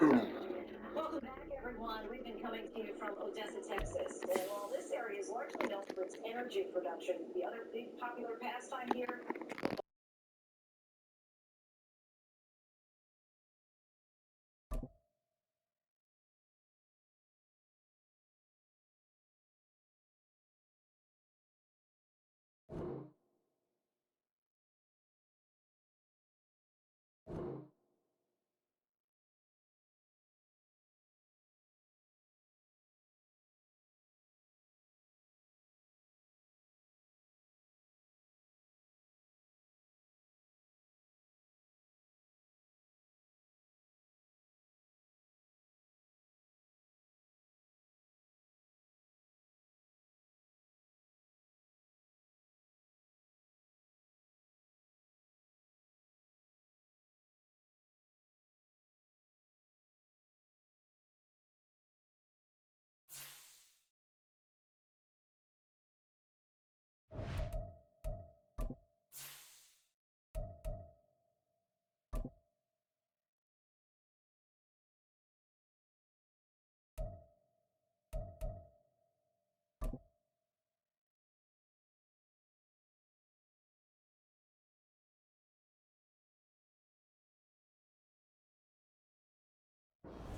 Welcome back, everyone. We've been coming to you from Odessa, Texas. And while this area is largely known for its energy production, the other big popular pastime here.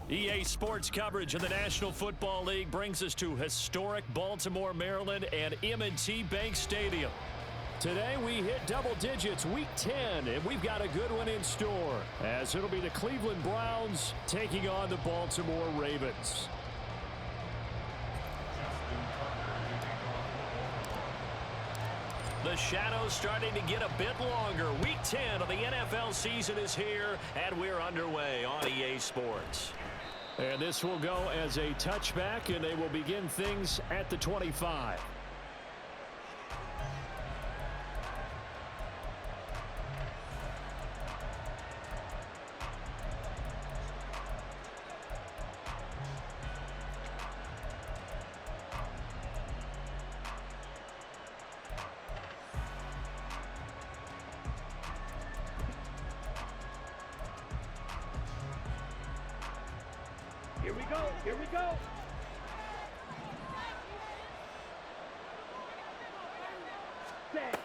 EA Sports coverage of the National Football League brings us to historic Baltimore, Maryland and M&T Bank Stadium. Today we hit double digits, week 10, and we've got a good one in store, as it'll be the Cleveland Browns taking on the Baltimore Ravens. The shadow's starting to get a bit longer. Week 10 of the NFL season is here, and we're underway on EA Sports. And this will go as a touchback, and they will begin things at the 25. Here we go. Here we go. Set.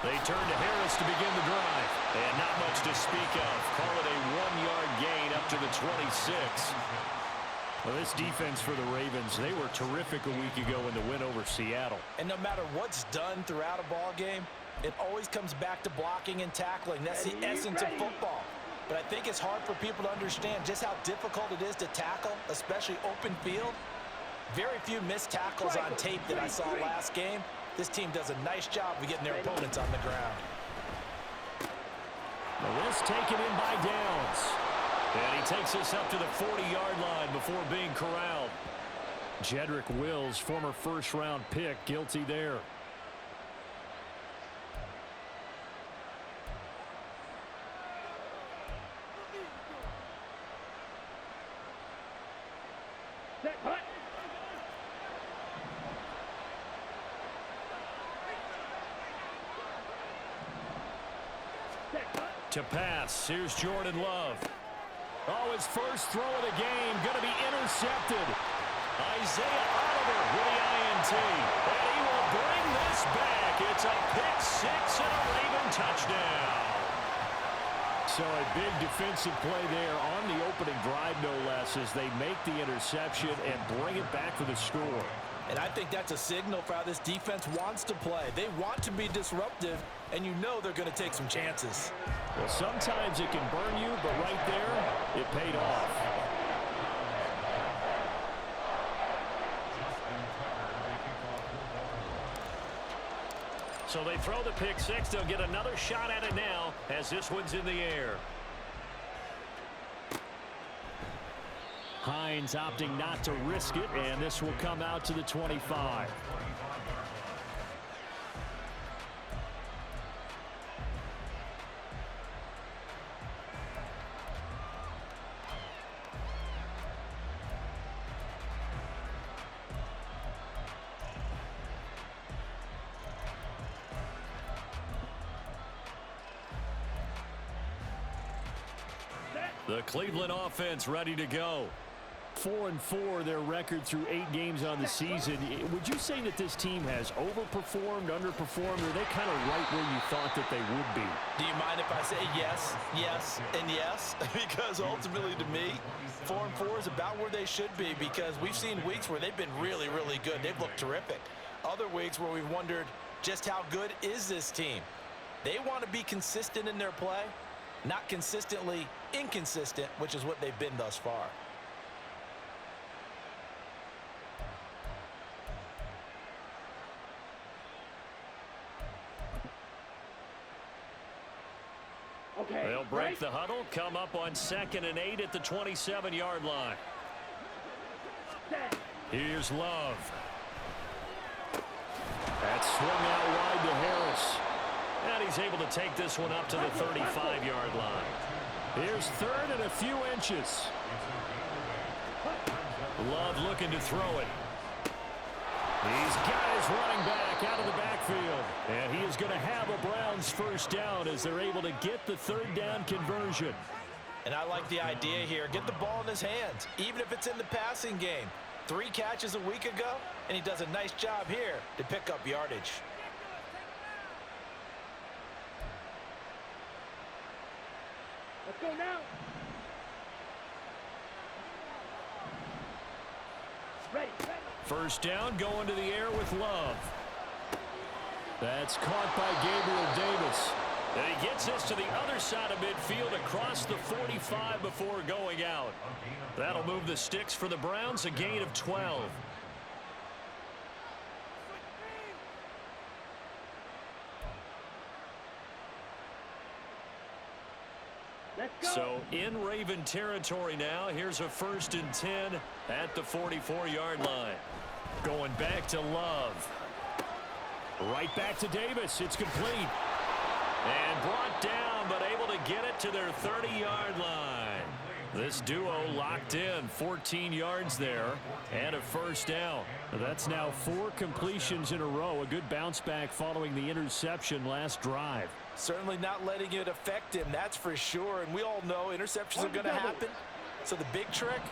They turn to Harris to begin the drive. And not much to speak of. Call it a 1-yard gain up to the 26. Well, this defense for the Ravens, they were terrific a week ago in the win over Seattle. And no matter what's done throughout a ball game, it always comes back to blocking and tackling. That's the essence of football. But I think it's hard for people to understand just how difficult it is to tackle, especially open field. Very few missed tackles on tape that I saw last game. This team does a nice job of getting their opponents on the ground. Well, this taken in by Downs. And he takes us up to the 40-yard line before being corralled. Jedrick Wills, former first-round pick, guilty there. Set. Hut. Set. Hut. To pass, here's Jordan Love. Oh, his first throw of the game, going to be intercepted. Isaiah Oliver with the INT. And he will bring this back. It's a pick six and a Raven touchdown. So a big defensive play there on the opening drive, no less, as they make the interception and bring it back for the score. And I think that's a signal for how this defense wants to play. They want to be disruptive, and you know they're going to take some chances. Well, sometimes it can burn you, but right there, it paid off. So they throw the pick six. They'll get another shot at it now as this one's in the air. Hines opting not to risk it, and this will come out to the 25. Set. The Cleveland offense ready to go. 4-4 their record through 8 games on the season. Would you say that this team has overperformed, underperformed, or are they kind of right where you thought that they would be? Do you mind if I say yes, yes, and yes? Because ultimately to me, 4-4 is about where they should be, because we've seen weeks where they've been really, really good. They've looked terrific. Other weeks where we've wondered just how good is this team. They want to be consistent in their play, not consistently inconsistent, which is what they've been thus far. Okay. They'll break the huddle, come up on 2nd and 8 at the 27-yard line. Here's Love. That's swung out wide to Harris. And he's able to take this one up to the 35-yard line. Here's 3rd and a few inches. Love looking to throw it. He's got his running back out of the backfield. And he is going to have a Browns first down as they're able to get the 3rd down conversion. And I like the idea here. Get the ball in his hands, even if it's in the passing game. 3 catches a week ago, and he does a nice job here to pick up yardage. Let's go now. Ready. First down, going to the air with Love. That's caught by Gabriel Davis. And he gets this to the other side of midfield across the 45 before going out. That'll move the sticks for the Browns, a gain of 12. Let's go. So in Raven territory now. Here's a 1st and 10 at the 44-yard line. Going back to Love. Right back to Davis. It's complete. And brought down, but able to get it to their 30-yard line. This duo locked in, 14 yards there, and a first down. That's now 4 completions in a row. A good bounce back following the interception last drive. Certainly not letting it affect him, that's for sure. And we all know interceptions are going to happen. So the big trick,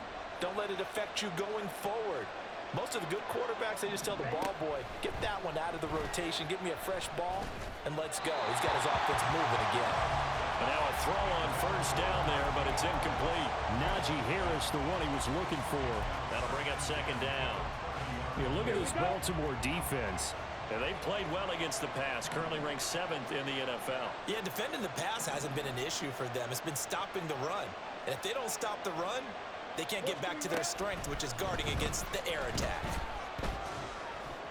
don't let it affect you going forward. Most of the good quarterbacks, they just tell the ball boy, get that one out of the rotation, get me a fresh ball, and let's go. He's got his offense moving again. And now a throw on first down there, but it's incomplete. Najee Harris, the one he was looking for. That'll bring up 2nd down. You look at this Baltimore defense. And they've played well against the pass, currently ranked 7th in the NFL. Yeah, defending the pass hasn't been an issue for them. It's been stopping the run. And if they don't stop the run, they can't get back to their strength, which is guarding against the air attack.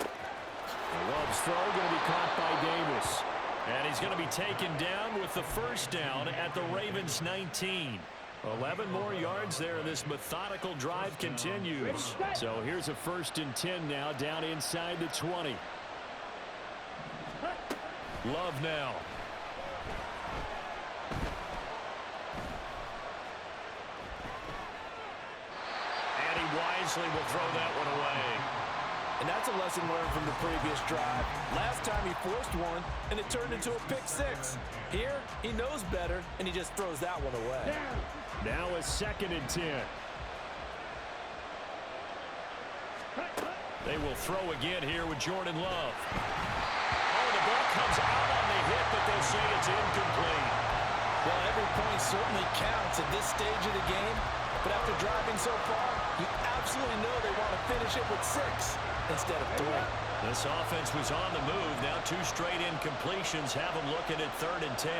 Love's throw going to be caught by Davis. And he's going to be taken down with the first down at the Ravens 19. 11 more yards there. This methodical drive continues. So here's a 1st and 10 now down inside the 20. Love now. And he wisely will throw that one away. And that's a lesson learned from the previous drive. Last time he forced one, and it turned into a pick 6. Here, he knows better, and he just throws that one away. Now a 2nd and 10. They will throw again here with Jordan Love. Oh, the ball comes out on the hit, but they'll say it's incomplete. Well, every point certainly counts at this stage of the game. But after driving so far, you absolutely know they want to finish it with 6 instead of 3. This offense was on the move. Now 2 straight incompletions have them looking at 3rd and 10.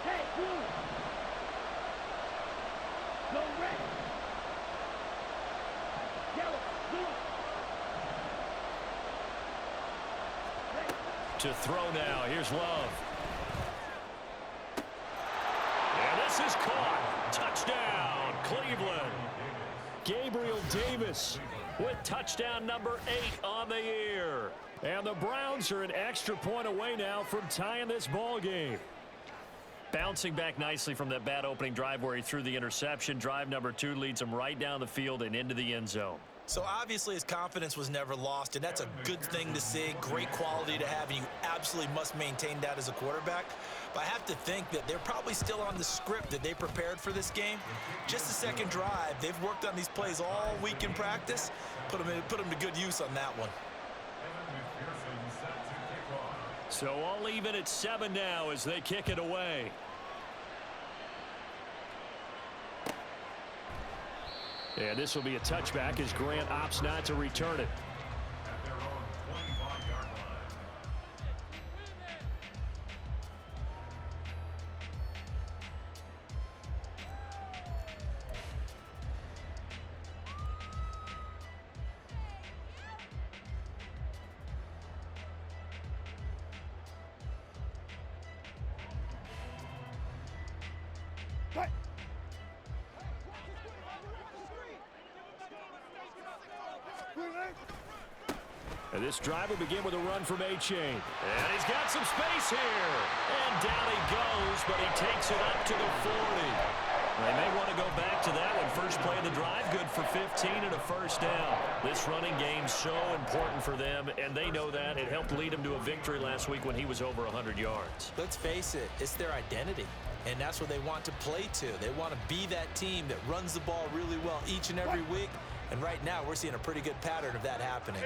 Hey, blue. Go red. Yellow, blue. To throw now. Here's Love. And this is caught. Touchdown, Cleveland. Gabriel Davis With touchdown number 8 on the year. And the Browns are an extra point away now from tying this ball game. Bouncing back nicely from that bad opening drive where he threw the interception. Drive number 2 leads him right down the field and into the end zone. So obviously his confidence was never lost, and that's a good thing to see, great quality to have, and you absolutely must maintain that as a quarterback. But I have to think that they're probably still on the script that they prepared for this game. Just the second drive, they've worked on these plays all week in practice. Put them to good use on that one. So I'll leave it at 7 now as they kick it away. And this will be a touchback as Grant opts not to return it. And this drive will begin with a run from A-Chain. And he's got some space here. And down he goes, but he takes it up to the 40. They may want to go back to that one. First play of the drive, good for 15 and a first down. This running game's so important for them, and they know that. It helped lead them to a victory last week when he was over 100 yards. Let's face it, it's their identity, and that's what they want to play to. They want to be that team that runs the ball really well each and every week, and right now we're seeing a pretty good pattern of that happening.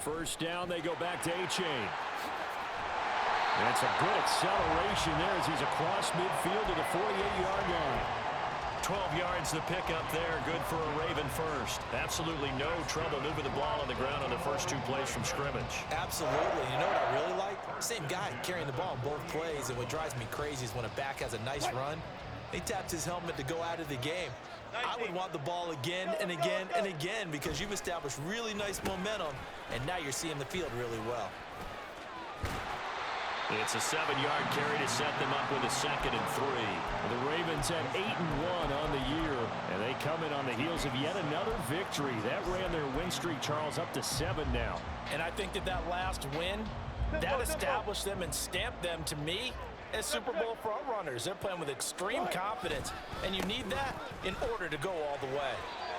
First down, they go back to A-Chain. That's a good acceleration there as he's across midfield to the 48-yard line. 12 yards to pick up there, good for a Raven first. Absolutely no trouble moving the ball on the ground on the first 2 plays from scrimmage. Absolutely. You know what I really like? Same guy carrying the ball in both plays, and what drives me crazy is when a back has a nice run, he taps his helmet to go out of the game. I would want the ball again and again and again because you've established really nice momentum, and now you're seeing the field really well. It's a 7-yard carry to set them up with a 2nd and 3. The Ravens at 8-1 on the year, and they come in on the heels of yet another victory. That ran their win streak, Charles, up to 7 now. And I think that last win, that established them and stamped them, to me, as Super Bowl front runners. They're playing with extreme confidence, and you need that in order to go all the way.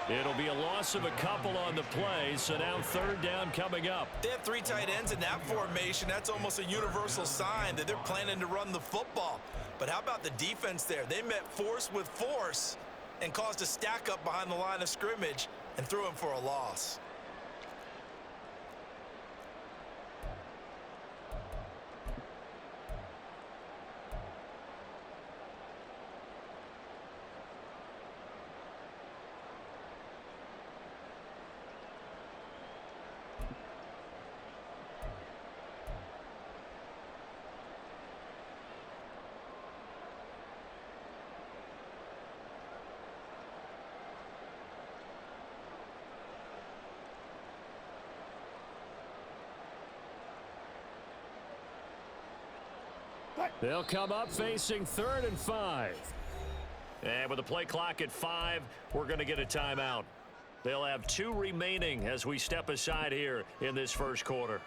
It'll be a loss of a couple on the play, so now 3rd down coming up. They have 3 tight ends in that formation. That's almost a universal sign that they're planning to run the football. But how about the defense there? They met force with force and caused a stack up behind the line of scrimmage and threw him for a loss. They'll come up facing 3rd and 5. And with the play clock at 5, we're going to get a timeout. They'll have 2 remaining as we step aside here in this first quarter.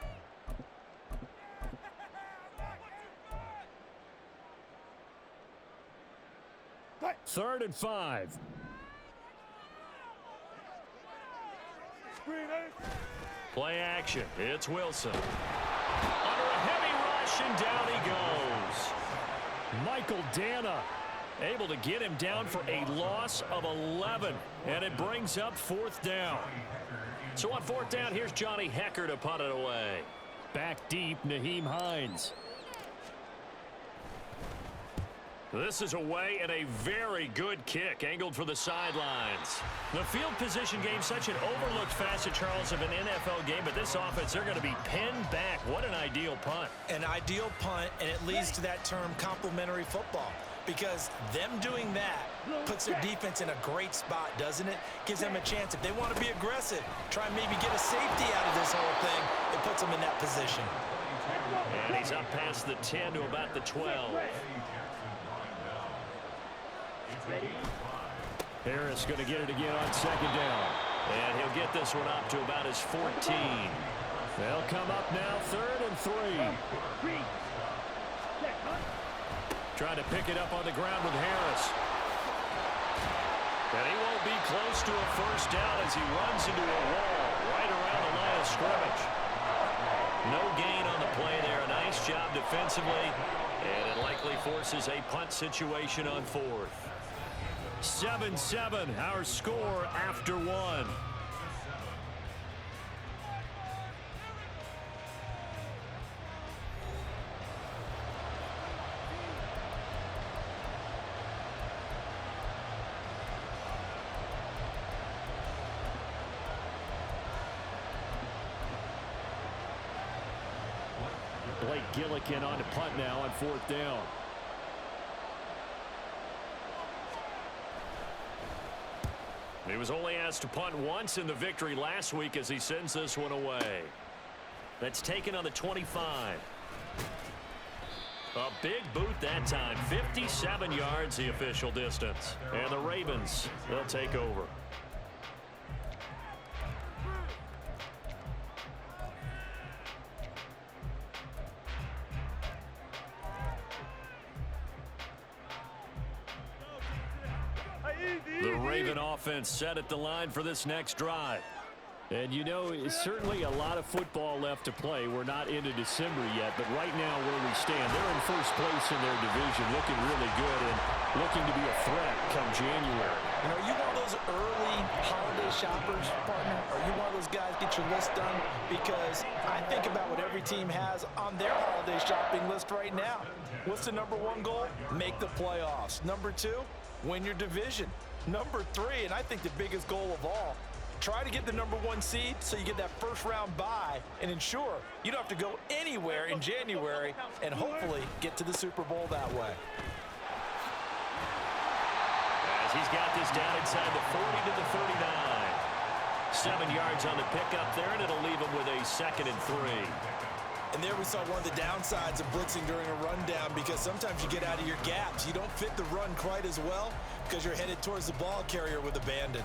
Third and 5. Play action. It's Wilson. Under a heavy rush, and down he goes. Michael Dana able to get him down for a loss of 11, and it brings up 4th down. So on 4th down, here's Johnny Hecker to punt it away. Back deep, Nyheim Hines. This is away and a very good kick angled for the sidelines. The field position game, such an overlooked facet, Charles, of an NFL game, but this offense, they're going to be pinned back. What an ideal punt. An ideal punt, and it leads to that term complementary football, because them doing that puts their defense in a great spot, doesn't it? Gives them a chance. If they want to be aggressive, try and maybe get a safety out of this whole thing, it puts them in that position. And he's up past the 10 to about the 12. Harris going to get it again on 2nd down. And he'll get this one up to about his 14. They'll come up now 3rd and 3. Trying to pick it up on the ground with Harris. And he won't be close to a first down as he runs into a wall right around the line of scrimmage. No gain on the play there. A nice job defensively. And it likely forces a punt situation on fourth. 7-7, our score after one. Blake Gillikin on to punt now on fourth down. He was only asked to punt once in the victory last week as he sends this one away. That's taken on the 25. A big boot that time. 57 yards the official distance. And the Ravens, they'll take over. The Raven offense set at the line for this next drive. And you know, certainly a lot of football left to play. We're not into December yet, but right now where we stand, they're in first place in their division, looking really good and looking to be a threat come January. You know, are you one of those early holiday shoppers, partner? Are you one of those guys get your list done? Because I think about what every team has on their holiday shopping list right now. What's the number one goal? Make the playoffs. Number two, win your division. Number three, and I think the biggest goal of all, try to get the number one seed so you get that first round bye and ensure you don't have to go anywhere in January and hopefully get to the Super Bowl that way. As he's got this down inside the 40 to the 39. 7 yards on the pickup there, and it'll leave him with a 2nd and 3. And there we saw one of the downsides of blitzing during a rundown, because sometimes you get out of your gaps. You don't fit the run quite as well because you're headed towards the ball carrier with abandon.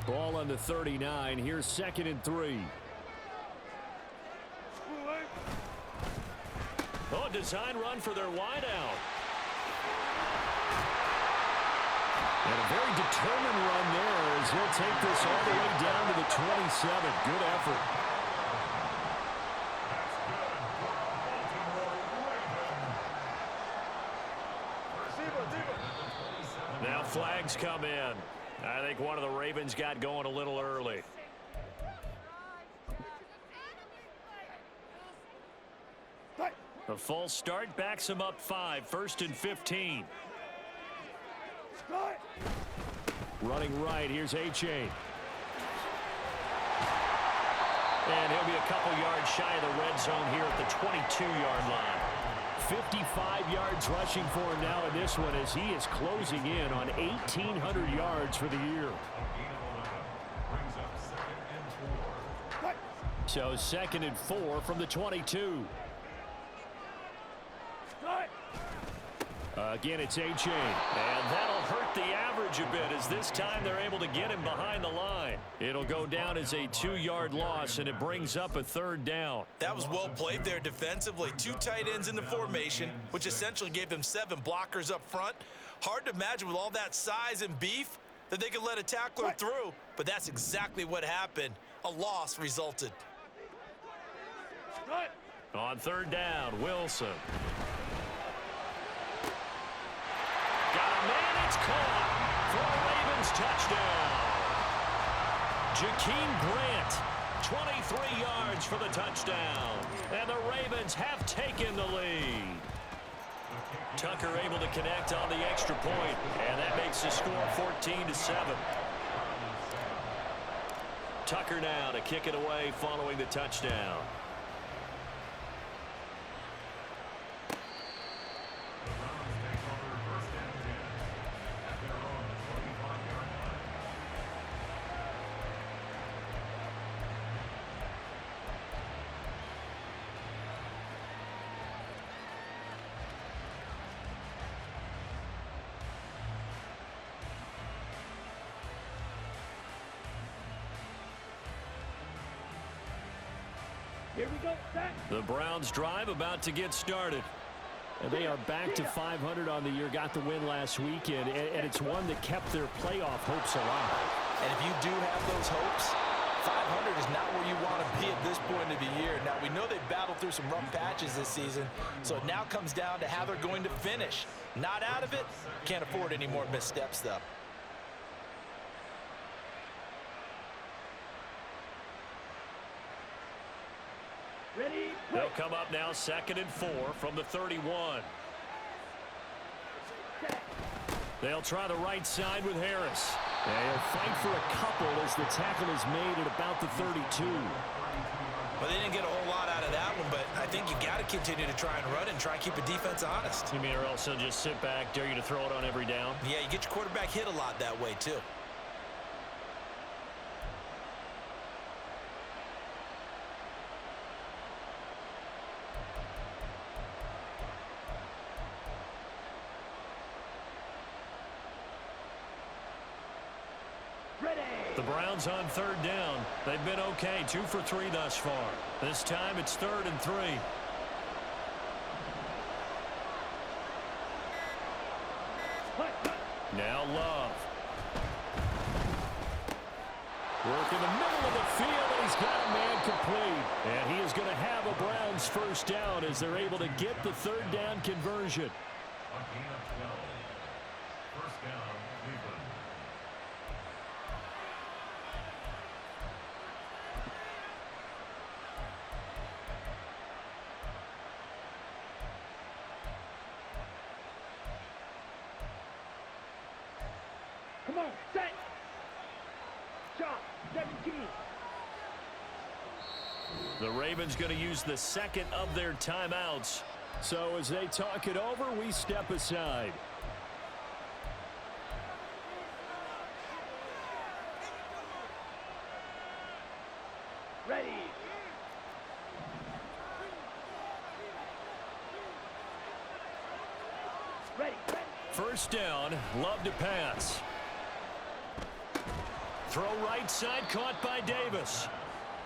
Ball on the 39. Here's 2nd and 3. Oh, design run for their wideout. And a very determined run there as he'll take this all the way down to the 27. Good effort. Now flags come in. I think one of the Ravens got going a little early. A false start backs him up 5. 1st and 15. Running right, here's A-Chain. And he'll be a couple yards shy of the red zone here at the 22-yard line. 55 yards rushing for him now in this one as he is closing in on 1,800 yards for the year. So 2nd and 4 from the 22. Again, it's A-Chain. And that'll hurt the average a bit as this time they're able to get him behind the line. It'll go down as a 2-yard loss, and it brings up a 3rd down. That was well played there defensively. 2 tight ends in the formation, which essentially gave them 7 blockers up front. Hard to imagine with all that size and beef that they could let a tackler through, but that's exactly what happened. A loss resulted. On 3rd down, Wilson. Got a man, it's caught for a Ravens touchdown. Jakeem Grant, 23 yards for the touchdown. And the Ravens have taken the lead. Tucker able to connect on the extra point, and that makes the score 14-7. Tucker now to kick it away following the touchdown. Here we go. Set. The Browns drive about to get started. And they are back to 500 on the year. Got the win last weekend, and it's one that kept their playoff hopes alive. And if you do have those hopes, 500 is not where you want to be at this point of the year. Now, we know they've battled through some rough patches this season, so it now comes down to how they're going to finish. Not out of it. Can't afford any more missteps, though. Ready? They'll come up now 2nd and 4 from the 31. They'll try the right side with Harris. They'll fight for a couple as the tackle is made at about the 32. Well, they didn't get a whole lot out of that one, but I think you got to continue to try and run and try and keep the defense honest. You mean or else they'll just sit back, dare you to throw it on every down? Yeah, you get your quarterback hit a lot that way, too. The Browns on 3rd down. They've been okay, 2 for 3 thus far. This time it's 3rd and 3. Now Love. Work in the middle of the field, and he's got a man complete. And he is going to have a Browns first down as they're able to get the 3rd down conversion. Come on, set. Shot, 17. The Ravens going to use the 2nd of their timeouts. So as they talk it over, we step aside. Ready. Ready. First down, Love to pass. Throw right side, caught by Davis.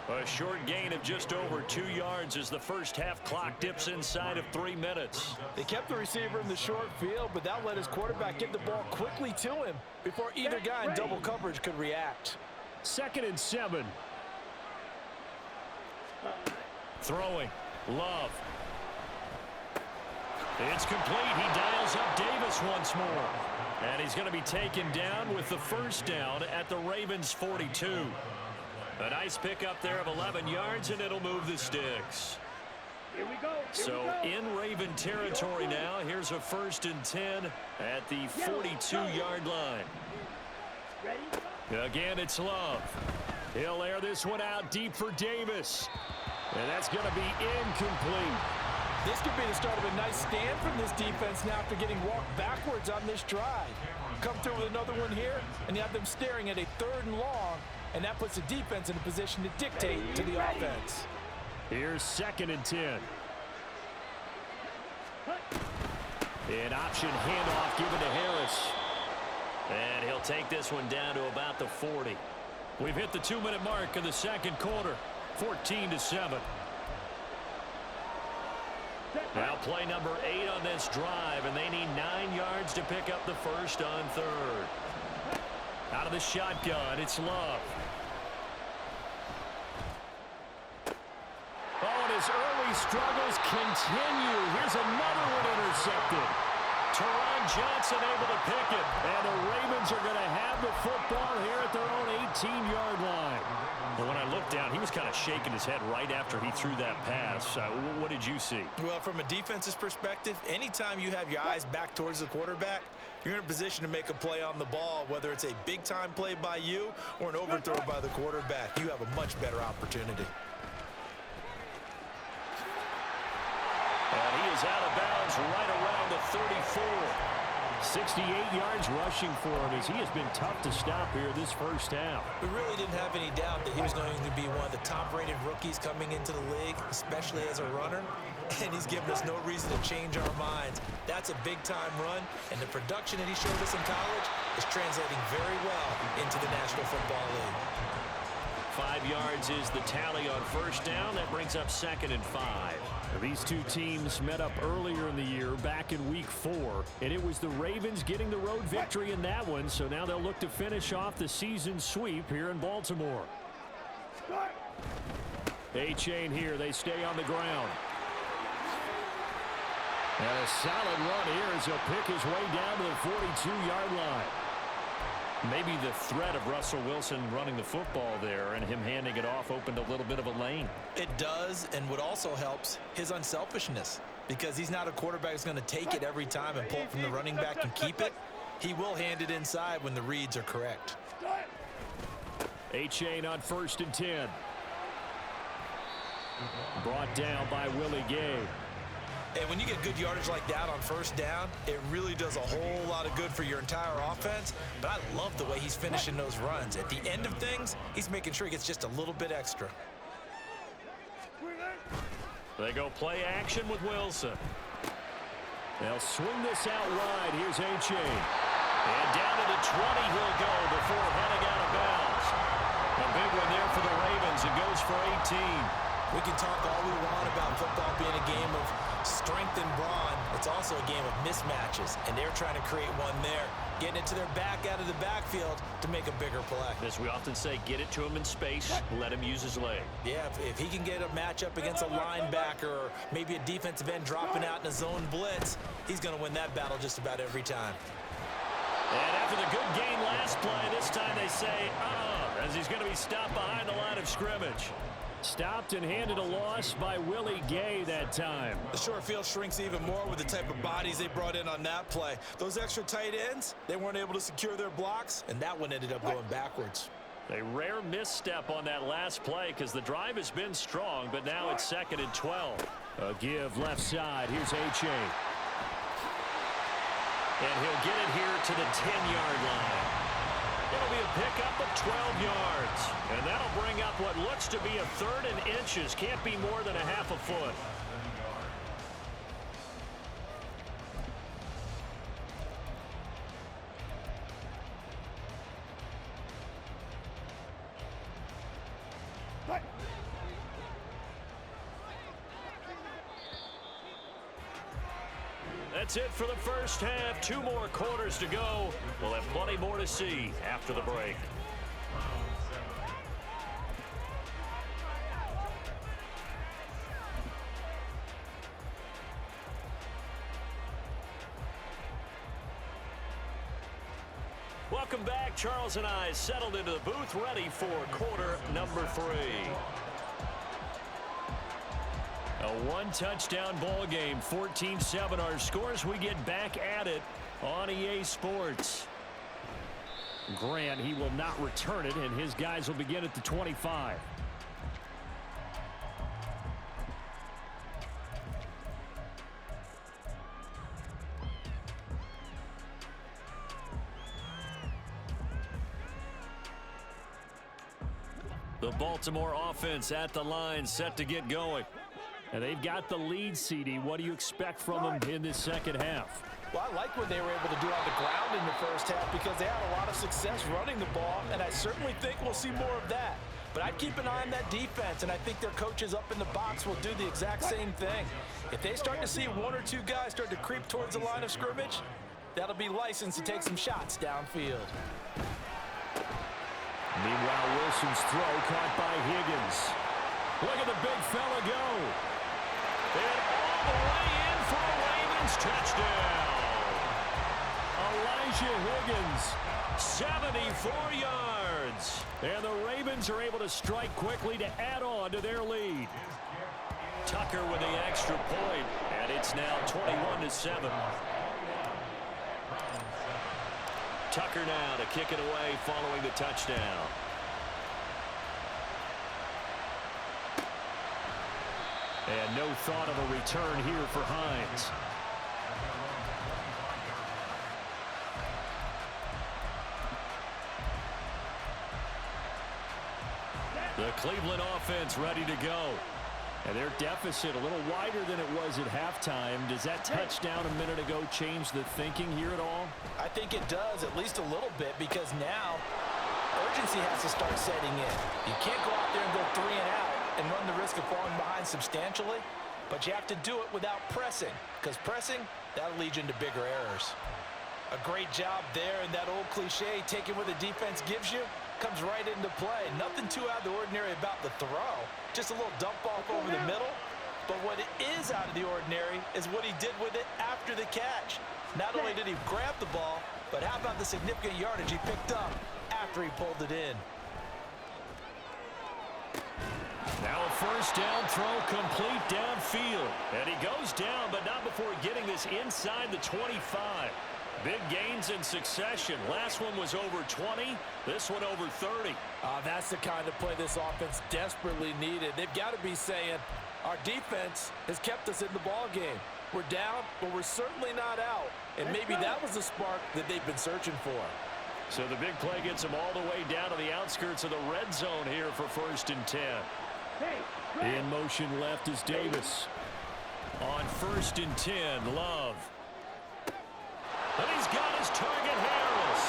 A short gain of just over 2 yards as the first half clock dips inside of 3 minutes. They kept the receiver in the short field, but that let his quarterback get the ball quickly to him before either guy in double coverage could react. 2nd and 7. Throwing, Love. It's complete. He dials up Davis once more. And he's going to be taken down with the first down at the Ravens' 42. A nice pickup there of 11 yards, and it'll move the sticks. Here we go. So in Raven territory now. Here's a 1st and 10 at the 42-yard line. Ready? Again, it's Love. He'll air this one out deep for Davis. And that's going to be incomplete. This could be the start of a nice stand from this defense now after getting walked backwards on this drive. Come through with another one here, and you have them staring at a 3rd and long, and that puts the defense in a position to dictate to the offense. Here's 2nd and 10. An option handoff given to Harris. And he'll take this one down to about the 40. We've hit the 2-minute mark in the 2nd quarter. 14-7. Now play number 8 on this drive, and they need 9 yards to pick up the first on 3rd. Out of the shotgun, it's Love. Oh, and his early struggles continue. Here's another one intercepted. Teron Johnson able to pick it, and the Ravens are going to have the football here at their own 18-yard line. And when I looked down, he was kind of shaking his head right after he threw that pass. What did you see? Well, from a defense's perspective, anytime you have your eyes back towards the quarterback, you're in a position to make a play on the ball, whether it's a big-time play by you or an overthrow by the quarterback. You have a much better opportunity. And he is out of bounds right around the 34. 68 yards rushing for him as he has been tough to stop here this first half. We really didn't have any doubt that he was going to be one of the top-rated rookies coming into the league, especially as a runner. And he's given us no reason to change our minds. That's a big-time run, and the production that he showed us in college is translating very well into the National Football League. 5 yards is the tally on first down. That brings up 2nd and 5. These two teams met up earlier in the year, back in Week 4, and it was the Ravens getting the road victory in that one, so now they'll look to finish off the season sweep here in Baltimore. A-chain here. They stay on the ground. And a solid run here as he'll pick his way down to the 42-yard line. Maybe the threat of Russell Wilson running the football there and him handing it off opened a little bit of a lane. It does, and what also helps, his unselfishness. Because he's not a quarterback who's going to take it every time and pull it from the running back and keep it. He will hand it inside when the reads are correct. A-chain on 1st and 10. Brought down by Willie Gay. And when you get good yardage like that on first down, it really does a whole lot of good for your entire offense. But I love the way he's finishing those runs. At the end of things, he's making sure he gets just a little bit extra. They go play action with Wilson. They'll swing this out wide. Here's A-chain. And down to the 20 he'll go before heading out of bounds. A big one there for the Ravens. It goes for 18. We can talk all we want about football being a game of strength and brawn. It's also a game of mismatches, and they're trying to create one there, getting it to their back out of the backfield to make a bigger play. As we often say, get it to him in space, let him use his leg. Yeah, if he can get a matchup against a linebacker or maybe a defensive end dropping out in a zone blitz, he's going to win that battle just about every time. And after the good game last play, this time they say, as he's going to be stopped behind the line of scrimmage. Stopped and handed a loss by Willie Gay that time. The short field shrinks even more with the type of bodies they brought in on that play. Those extra tight ends, they weren't able to secure their blocks, and that one ended up going backwards. A rare misstep on that last play because the drive has been strong, but now it's 2nd and 12. A give left side. Here's A-chain. And he'll get it here to the 10-yard line. It'll be a pickup of 12 yards. And that'll bring up what looks to be a 3rd and inches. Can't be more than a half a foot. That's it for the first half. 2 more quarters to go. We'll have plenty more to see after the break. Welcome back. Charles and I settled into the booth, ready for quarter number 3. A 1-touchdown ball game, 14-7 our scores. We get back at it on EA Sports. Grant, he will not return it, and his guys will begin at the 25. The Baltimore offense at the line, set to get going. And they've got the lead, CD. What do you expect from them in this second half? Well, I like what they were able to do on the ground in the first half because they had a lot of success running the ball, and I certainly think we'll see more of that. But I'd keep an eye on that defense, and I think their coaches up in the box will do the exact same thing. If they start to see 1 or 2 guys start to creep towards the line of scrimmage, that'll be licensed to take some shots downfield. Meanwhile, Wilson's throw caught by Higgins. Look at the big fella go. And all the way in for a Ravens touchdown. Elijah Higgins, 74 yards. and the Ravens are able to strike quickly to add on to their lead. Tucker with the extra point, and it's now 21-7. Tucker now to kick it away following the touchdown. And no thought of a return here for Hines. The Cleveland offense ready to go. And their deficit a little wider than it was at halftime. Does that touchdown a minute ago change the thinking here at all? I think it does, at least a little bit, because now urgency has to start setting in. You can't go out there and go 3 and out and run the risk of falling behind substantially, but you have to do it without pressing, because pressing, that'll lead you into bigger errors. A great job there, and that old cliche, taking what the defense gives you, comes right into play. Nothing too out of the ordinary about the throw, just a little dump off over the middle. But what is out of the ordinary is what he did with it after the catch. Not only did he grab the ball, but how about the significant yardage he picked up after he pulled it in? Now a first down throw complete downfield. And he goes down, but not before getting this inside the 25. Big gains in succession. Last one was over 20. This one over 30. That's the kind of play this offense desperately needed. They've got to be saying, our defense has kept us in the ball game. We're down, but we're certainly not out. And maybe that was the spark that they've been searching for. So the big play gets them all the way down to the outskirts of the red zone here for 1st and 10. In motion left is Davis. On 1st and 10, Love. And he's got his target, Harris.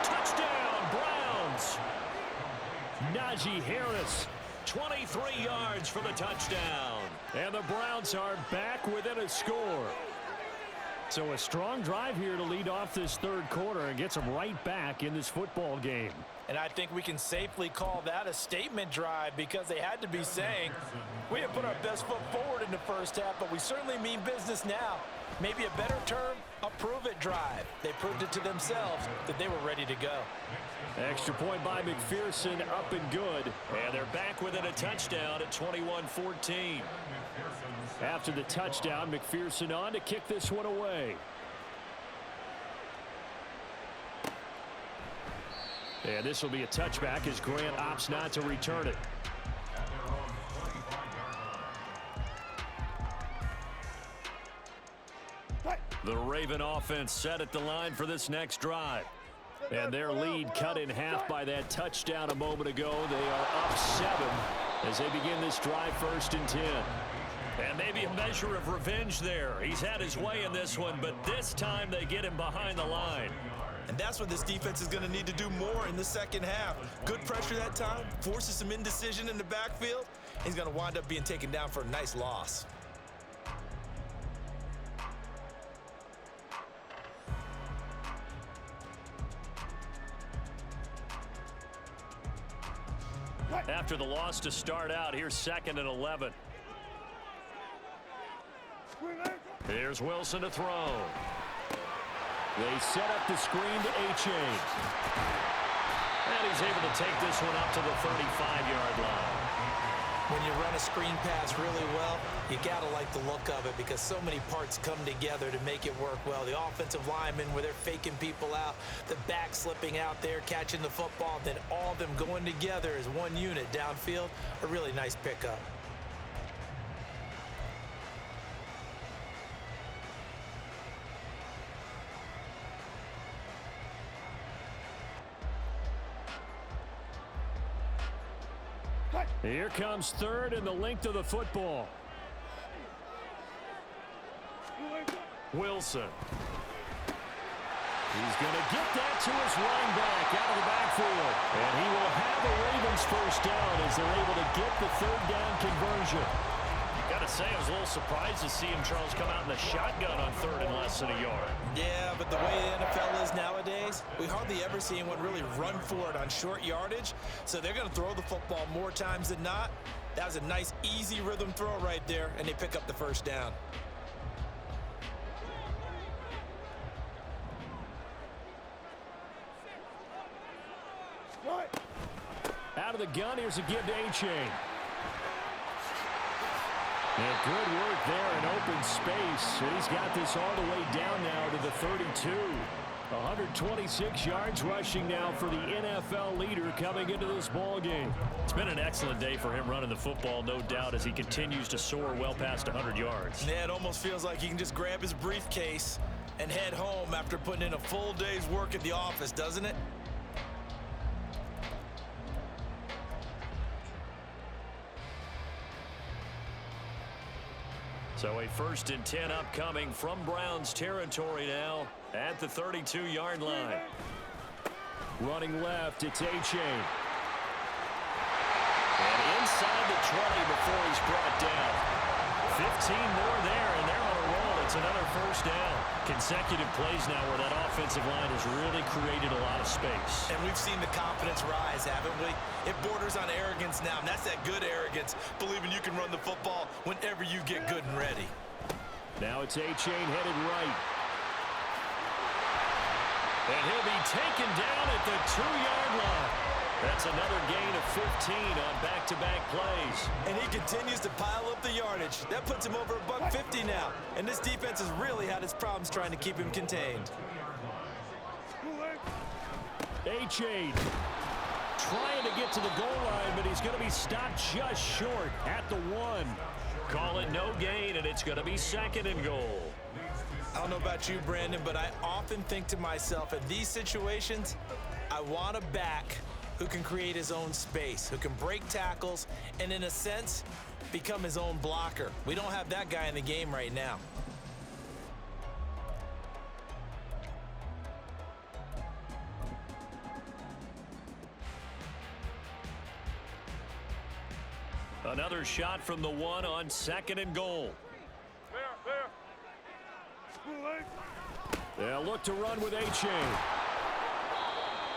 Touchdown, Browns. Najee Harris, 23 yards for the touchdown. And the Browns are back within a score. So a strong drive here to lead off this 3rd quarter and gets them right back in this football game. And I think we can safely call that a statement drive, because they had to be saying, we didn't put our best foot forward in the first half, but we certainly mean business now. Maybe a better term, a prove-it drive. They proved it to themselves that they were ready to go. Extra point by McPherson, up and good. And they're back within a touchdown at 21-14. After the touchdown, McPherson on to kick this one away. And this will be a touchback as Grant opts not to return it. The Raven offense set at the line for this next drive. And their lead cut in half by that touchdown a moment ago. They are up 7 as they begin this drive 1st and 10. And maybe a measure of revenge there. He's had his way in this one, but this time they get him behind the line. And that's what this defense is going to need to do more in the second half. Good pressure that time, forces some indecision in the backfield. He's going to wind up being taken down for a nice loss. After the loss to start out, here's 2nd and 11. Here's Wilson to throw. They set up the screen to A-Chain. And he's able to take this one up to the 35-yard line. When you run a screen pass really well, you got to like the look of it, because so many parts come together to make it work well. The offensive linemen, where they're faking people out, the back slipping out there, catching the football, then all of them going together as one unit downfield. A really nice pickup. Here comes 3rd and the length of the football. Wilson. He's going to get that to his running back out of the backfield. And he will have the Ravens first down as they're able to get the 3rd down conversion. Got to say, I was a little surprised to see him, Charles, come out in the shotgun on 3rd and less than a yard. Yeah, but the way the NFL is nowadays, we hardly ever see anyone really run for it on short yardage. So they're going to throw the football more times than not. That was a nice, easy rhythm throw right there, and they pick up the first down. Out of the gun, here's a give to A-Chain. And good work there in open space. He's got this all the way down now to the 32. 126 yards rushing now for the NFL leader coming into this ball game. It's been an excellent day for him running the football, no doubt, as he continues to soar well past 100 yards. Yeah, it almost feels like he can just grab his briefcase and head home after putting in a full day's work at the office, doesn't it? So a 1st and 10 upcoming from Browns territory now at the 32-yard line. Running left, it's A-Chain. And inside the 20 before he's brought down. 15 more there, and they're on a roll. It's another first down. Consecutive plays now where that offensive line has really created a lot of space. And we've seen the confidence rise, haven't we? It borders on arrogance now, and that's that good arrogance, believing you can run the football whenever you get good and ready. Now it's A-Chain headed right. And he'll be taken down at the 2-yard line. That's another gain of 15 on back-to-back plays. And he continues to pile up the yardage. That puts him over $150 now. And this defense has really had its problems trying to keep him contained. A-Chain trying to get to the goal line, but he's going to be stopped just short at the 1. Call it no gain, and it's going to be 2nd and goal. I don't know about you, Brandon, but I often think to myself, in these situations, I want a back who can create his own space, who can break tackles, and in a sense, become his own blocker. We don't have that guy in the game right now. Another shot from the 1 on 2nd and goal. They'll look to run with A-Chain.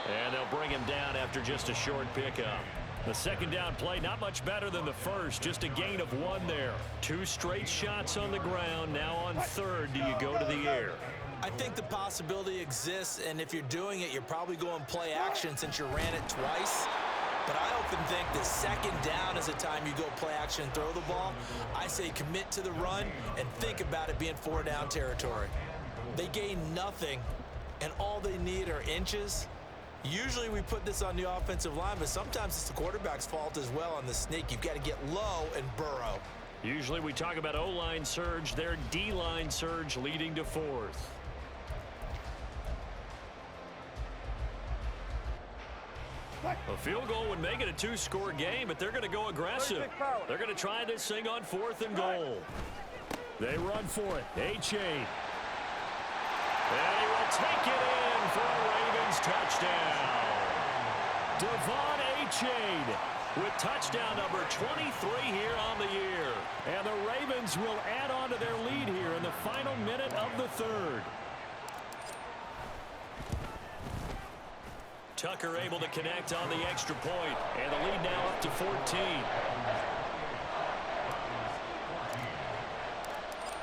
And they'll bring him down after just a short pickup. The second down play, not much better than the first, just a gain of 1 there. 2 straight shots on the ground. Now on 3rd, do you go to the air? I think the possibility exists, and if you're doing it, you're probably going play action since you ran it twice. But I often think the second down is a time you go play action and throw the ball. I say commit to the run and think about it being 4-down territory. They gain nothing, and all they need are inches. Usually we put this on the offensive line, but sometimes it's the quarterback's fault as well on the sneak. You've got to get low and burrow. Usually we talk about O-line surge, their D-line surge leading to 4th. A field goal would make it a 2-score game, but they're going to go aggressive. They're going to try this thing on 4th and goal. They run for it. A-Chain. And he will take it in for a Ravens touchdown. Devon A-Chain with touchdown number 23 here on the year. And the Ravens will add on to their lead here in the final minute of the 3rd. Tucker able to connect on the extra point, and the lead now up to 14.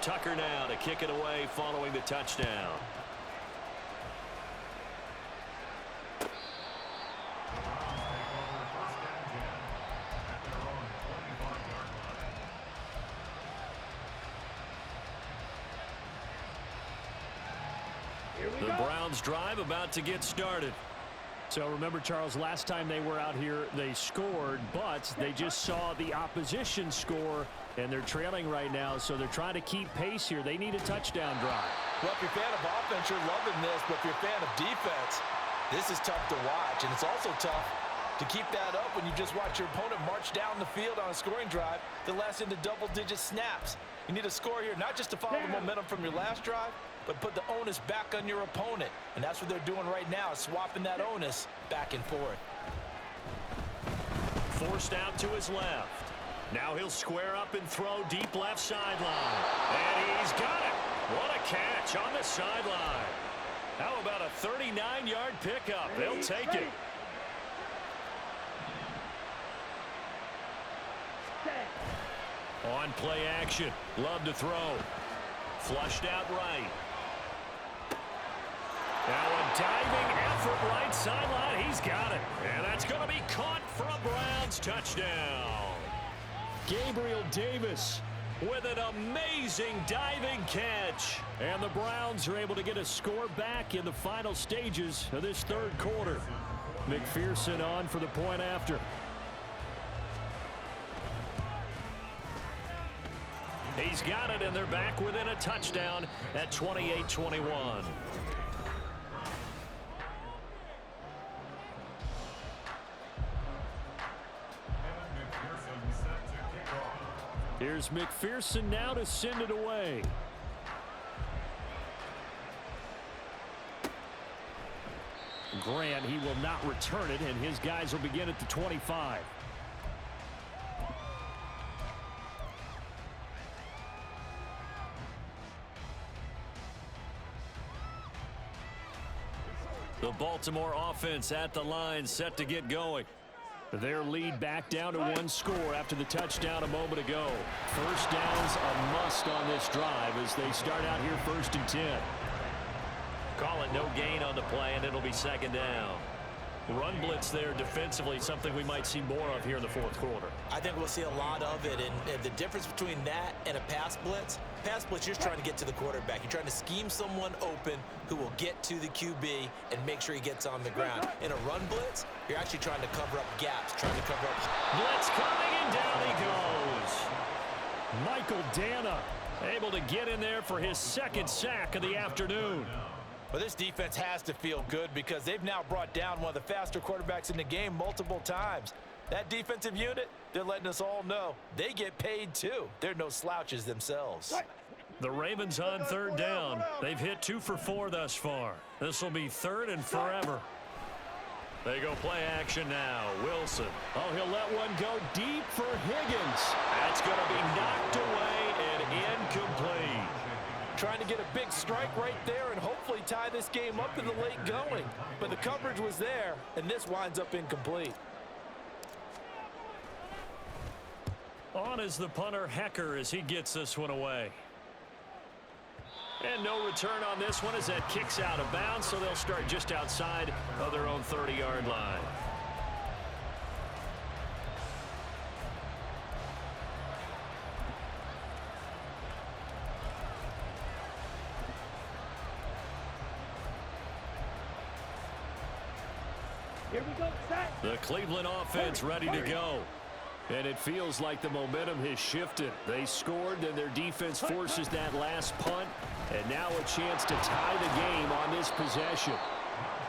Tucker now to kick it away following the touchdown. The Browns drive about to get started. So remember, Charles, last time they were out here, they scored, but they just saw the opposition score, and they're trailing right now, so they're trying to keep pace here. They need a touchdown drive. Well, if you're a fan of offense, you're loving this, but if you're a fan of defense, this is tough to watch, and it's also tough to keep that up when you just watch your opponent march down the field on a scoring drive that lasts into double-digit snaps. You need a score here, not just to follow the momentum from your last drive, but put the onus back on your opponent. And that's what they're doing right now, is swapping that onus back and forth. Forced out to his left. Now he'll square up and throw deep left sideline. And he's got it. What a catch on the sideline. How about a 39-yard pickup? They'll take it. On play action. Love to throw. Flushed out right. Now a diving effort right sideline. He's got it. And that's going to be caught for a Browns touchdown. Gabriel Davis with an amazing diving catch. And the Browns are able to get a score back in the final stages of this 3rd quarter. McPherson on for the point after. He's got it, and they're back within a touchdown at 28-21. Here's McPherson now to send it away. Grant, he will not return it, and his guys will begin at the 25. The Baltimore offense at the line, set to get going. Their lead back down to 1 score after the touchdown a moment ago. First down's a must on this drive as they start out here 1st and 10. Call it no gain on the play, and it'll be 2nd down. Run blitz there defensively, something we might see more of here in the 4th quarter. I think we'll see a lot of it, and the difference between that and a pass blitz, you're just trying to get to the quarterback. You're trying to scheme someone open who will get to the QB and make sure he gets on the ground. In a run blitz, you're actually trying to cover up gaps, trying to cover up. Blitz coming, and down he goes. Michael Dana able to get in there for his 2nd sack of the afternoon. Well, this defense has to feel good because they've now brought down one of the faster quarterbacks in the game multiple times. That defensive unit, they're letting us all know they get paid too. They're no slouches themselves. The Ravens on 3rd down. They've hit 2 for 4 thus far. This will be 3rd and forever. They go play action now. Wilson. Oh, he'll let one go deep for Higgins. That's going to be knocked away and incomplete. Trying to get a big strike right there and hopefully tie this game up in the late going. But the coverage was there, and this winds up incomplete. On is the punter, Hecker, as he gets this one away. And no return on this one as that kicks out of bounds, so they'll start just outside of their own 30-yard line. Here we go, set. The Cleveland offense ready to go. And it feels like the momentum has shifted. They scored, and their defense forces that last punt. And now a chance to tie the game on this possession.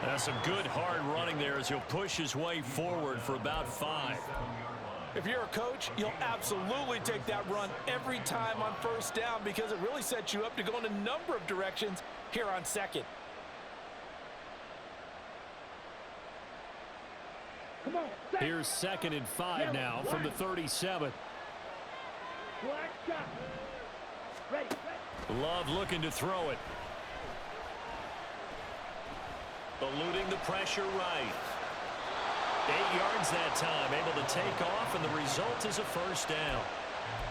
That's some good hard running there as he'll push his way forward for about 5. If you're a coach, you'll absolutely take that run every time on 1st down because it really sets you up to go in a number of directions here on 2nd. Come on, set. Here's 2nd and 5 now from the 37. Black shot. Ready. Love looking to throw it. Eluding the pressure right. 8 yards that time, able to take off, and the result is a 1st down.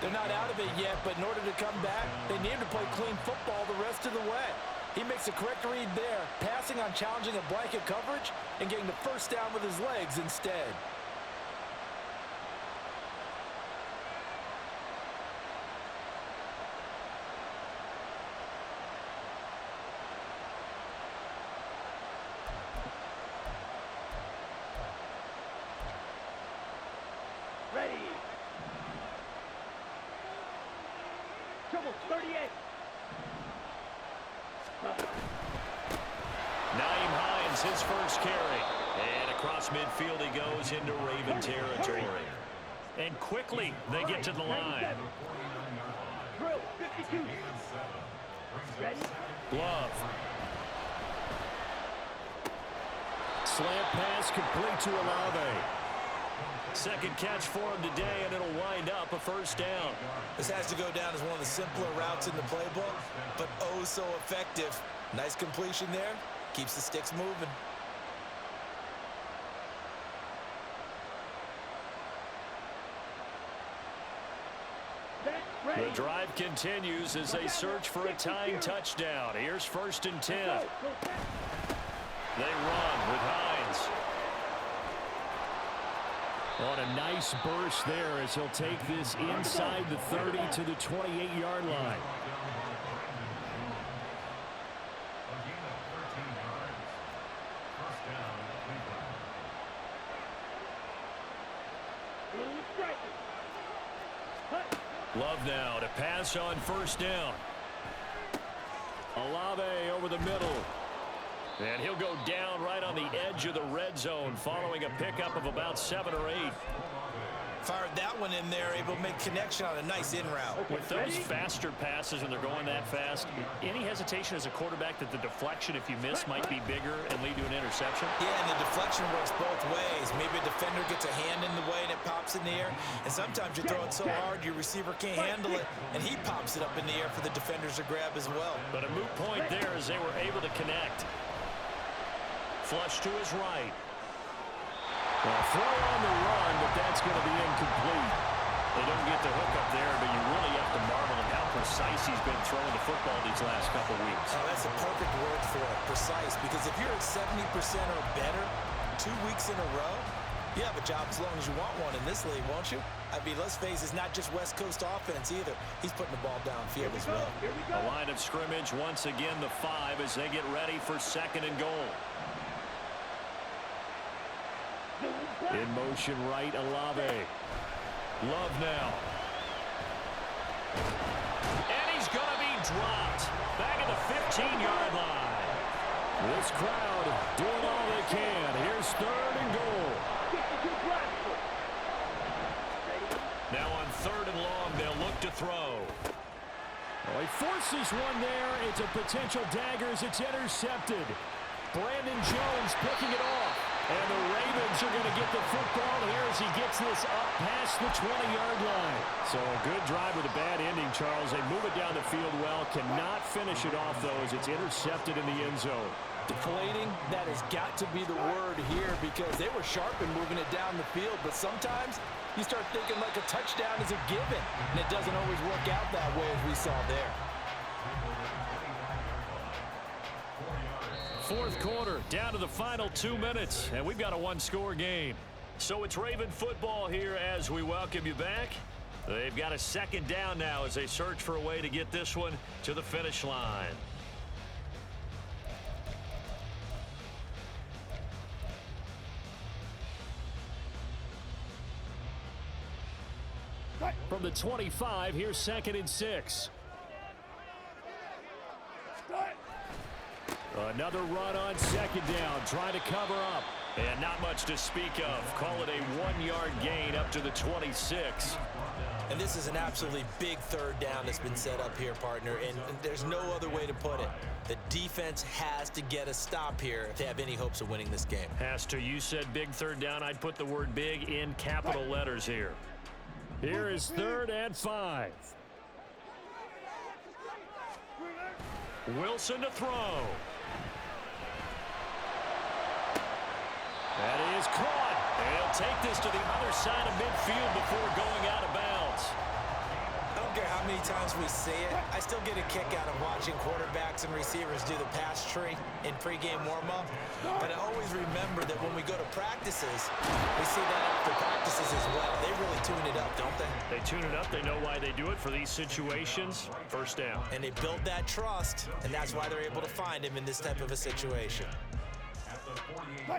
They're not out of it yet, but in order to come back, they need to play clean football the rest of the way. He makes the correct read there, passing on challenging a blanket coverage and getting the 1st down with his legs instead. Ready. Trouble 38. Naeem Hines, his first carry. And across midfield he goes into Raven territory. And quickly they get to the line. Drill 52. Ready. Love. Slant pass complete to Olave. 2nd catch for him today, and it'll wind up a 1st down. This has to go down as one of the simpler routes in the playbook, but oh so effective. Nice completion there. Keeps the sticks moving. The drive continues as they search for a tying touchdown. Here's 1st and 10. They run with Hines. On a nice burst there as he'll take this inside the 30 to the 28-yard line. Love now to pass on 1st down. Olave over the middle. And he'll go down right on the edge of the red zone following a pickup of about 7 or 8. Fired that one in there, able to make connection on a nice in route. With those faster passes and they're going that fast, any hesitation as a quarterback that the deflection, if you miss, might be bigger and lead to an interception? Yeah, and the deflection works both ways. Maybe a defender gets a hand in the way and it pops in the air. And sometimes you throw it so hard your receiver can't handle it, and he pops it up in the air for the defenders to grab as well. But a moot point there as they were able to connect. Flush to his right. Well, throw on the run, but that's going to be incomplete. They don't get the hook up there, but you really have to marvel at how precise he's been throwing the football these last couple weeks. Oh, that's a perfect word for it, precise, because if you're at 70% or better 2 weeks in a row, you have a job as long as you want one in this league, won't you? I mean, let's face it, it's not just West Coast offense either. He's putting the ball downfield as well. A line of scrimmage, once again the 5 as they get ready for 2nd and goal. In motion right, Olave. Love now. And he's going to be dropped. Back at the 15-yard line. This crowd doing all they can. Here's 3rd and goal. Now on 3rd and long, they'll look to throw. Well, he forces one there. It's a potential dagger as it's intercepted. Brandon Jones picking it off. And the Ravens are going to get the football here as he gets this up past the 20-yard line. So a good drive with a bad ending, Charles. They move it down the field well. Cannot finish it off, though, as it's intercepted in the end zone. Deflating, that has got to be the word here because they were sharp in moving it down the field. But sometimes you start thinking like a touchdown is a given, and it doesn't always work out that way as we saw there. 4th quarter, down to the final 2 minutes, and we've got a one-score game. So it's Raven football here as we welcome you back. They've got a 2nd down now as they search for a way to get this one to the finish line. From the 25, here's 2nd and 6. Another run on 2nd down, trying to cover up. And not much to speak of. Call it a 1-yard gain up to the 26. And this is an absolutely big 3rd down that's been set up here, partner, and there's no other way to put it. The defense has to get a stop here if they have any hopes of winning this game. Has to. You said big 3rd down. I'd put the word big in capital letters here. Here is 3rd and 5. Wilson to throw. That is caught. And he'll take this to the other side of midfield before going out of bounds. I don't care how many times we see it. I still get a kick out of watching quarterbacks and receivers do the pass tree in pregame warm-up. But I always remember that when we go to practices, we see that after practices as well. They really tune it up, don't they? They tune it up. They know why they do it for these situations. 1st down. And they build that trust, and that's why they're able to find him in this type of a situation.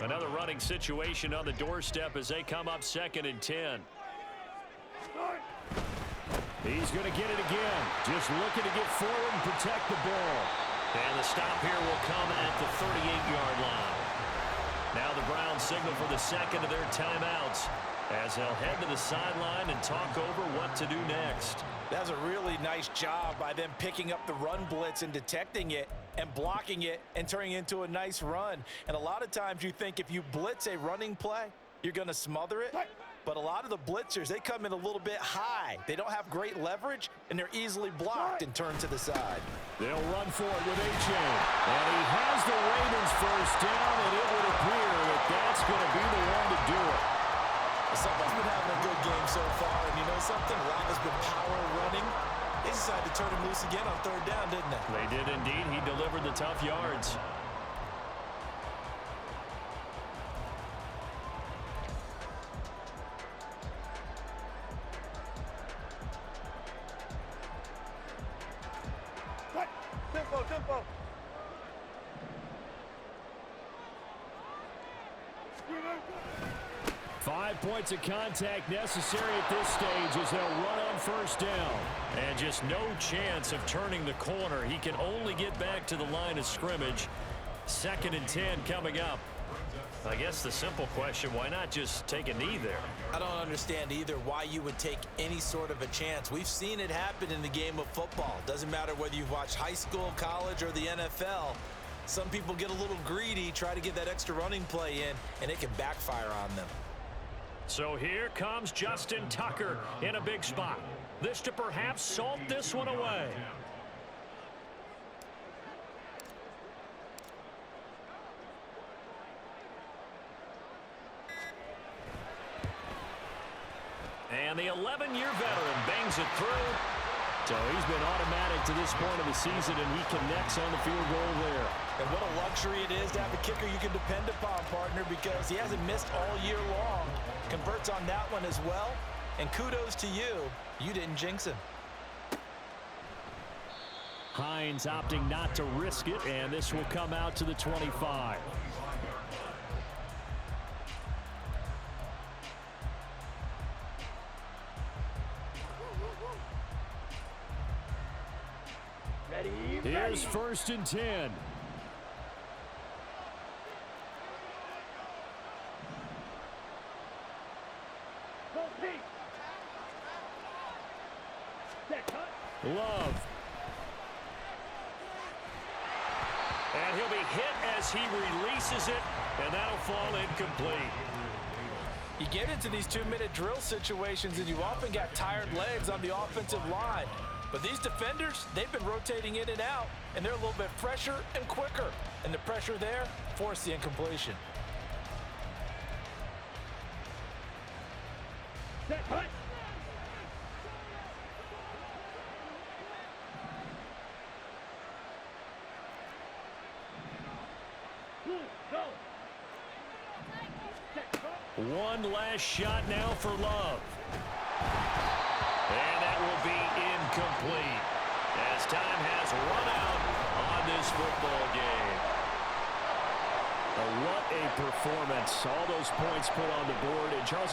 Another running situation on the doorstep as they come up 2nd and 10. He's going to get it again. Just looking to get forward and protect the ball. And the stop here will come at the 38-yard line. Now the Browns signal for the 2nd of their timeouts as they'll head to the sideline and talk over what to do next. That's a really nice job by them picking up the run blitz and detecting it and blocking it and turning it into a nice run. And a lot of times you think if you blitz a running play, you're going to smother it. But a lot of the blitzers, they come in a little bit high. They don't have great leverage, and they're easily blocked and turned to the side. They'll run for it with A-Chain. And he has the Ravens 1st down, and it would appear that that's going to be the one to do it. Someone's been having a good game so far, and you know something? A lot has been power running. They decided to turn him loose again on 3rd down, didn't they? They did indeed. He delivered the tough yards. Tempo. 5 points of contact necessary at this stage as they'll run on 1st down. And just no chance of turning the corner. He can only get back to the line of scrimmage. 2nd and 10 coming up. I guess the simple question, why not just take a knee there? I don't understand either why you would take any sort of a chance. We've seen it happen in the game of football. Doesn't matter whether you've watched high school, college, or the NFL. Some people get a little greedy, try to get that extra running play in, and it can backfire on them. So here comes Justin Tucker in a big spot. This to perhaps salt this one away. And the 11-year veteran bangs it through. So he's been automatic to this point of the season, and he connects on the field goal there. And what a luxury it is to have a kicker you can depend upon, partner, because he hasn't missed all year long. Converts on that one as well. And kudos to you. You didn't jinx him. Hines opting not to risk it, and this will come out to the 25. Here's 1st and 10. Love. And he'll be hit as he releases it, and that'll fall incomplete. You get into these 2-minute drill situations, and you often got tired legs on the offensive line. But these defenders, they've been rotating in and out, and they're a little bit fresher and quicker. And the pressure there forced the incompletion. One last shot now for Love. And that will be incomplete as time has run out on this football game. What a performance. All those points put on the board. And Charles,